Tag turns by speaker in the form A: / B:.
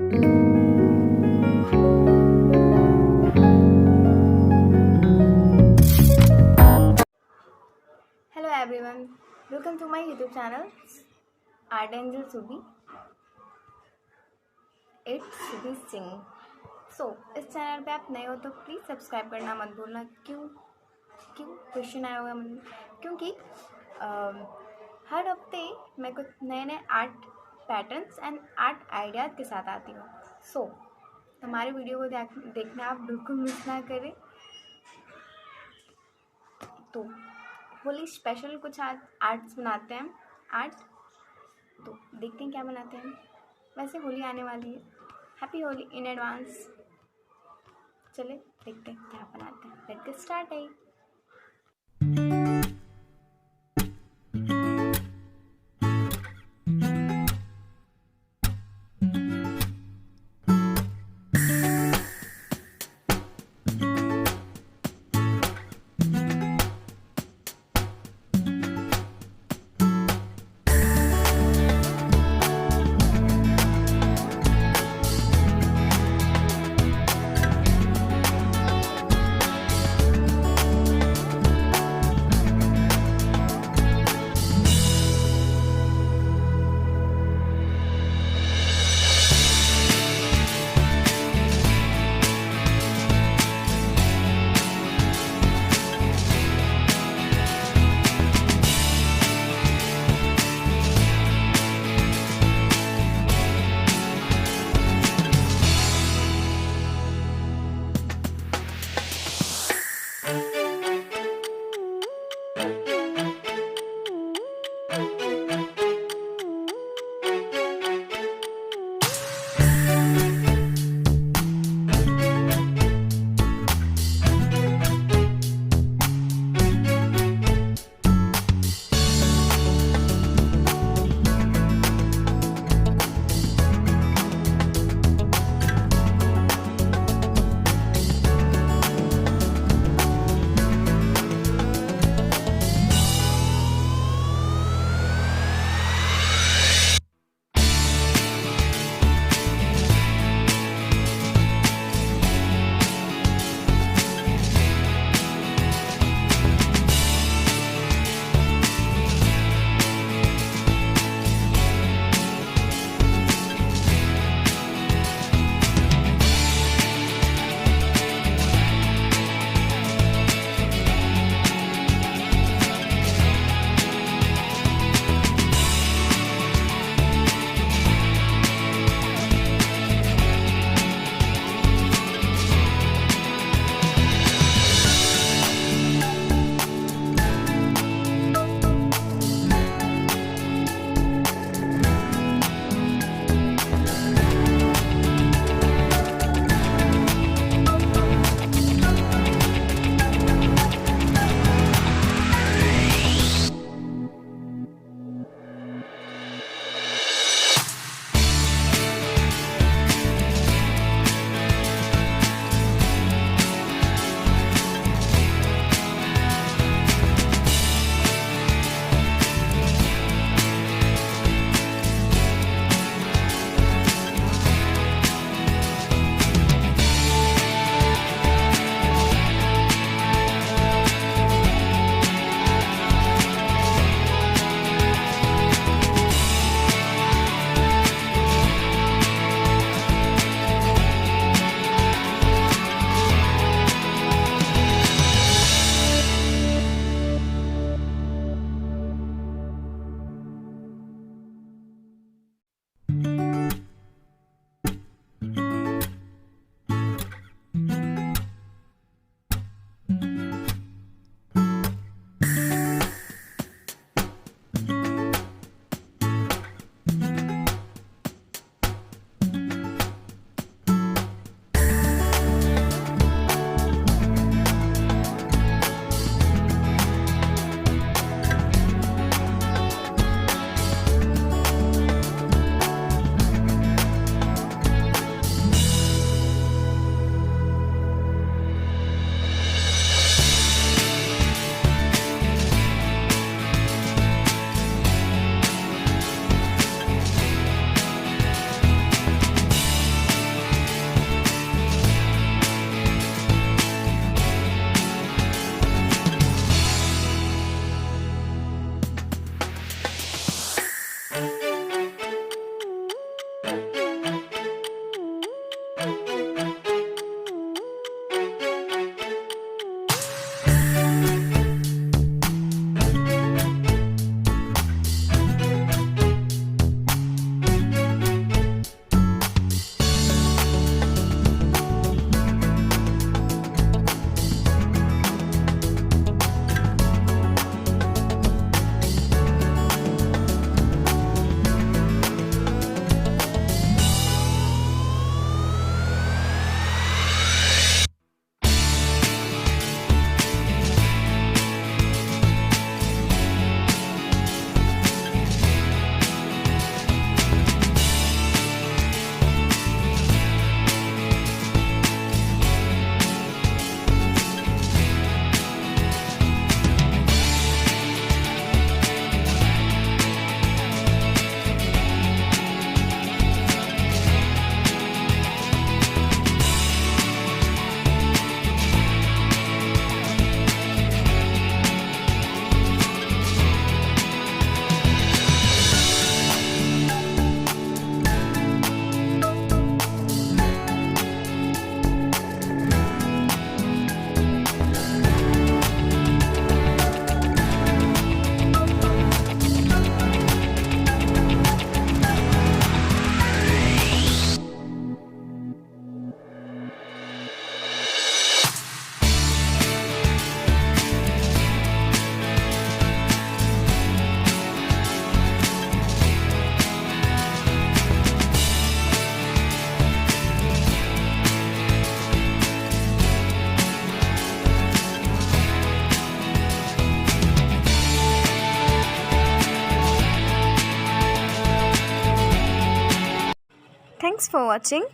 A: Hello everyone, welcome to my YouTube channel, Art Angel Subhi. It's Subhi Singh. इस चैनल पे आप नए हो तो प्लीज़ सब्सक्राइब करना मत भूलना। क्यों क्यों क्वेश्चन आया होगा मन में? क्योंकि हर हफ्ते मैं कुछ नए नए art patterns and art ideas के साथ आती हूँ। हमारे वीडियो को देखना आप बिल्कुल मिस ना करें। तो होली स्पेशल कुछ आज आर्ट्स बनाते हैं आर्ट, तो देखते हैं क्या बनाते हैं। वैसे होली आने वाली है, हैप्पी होली इन एडवांस। चले देखते हैं क्या बनाते हैं। Let's get started. Thanks for watching.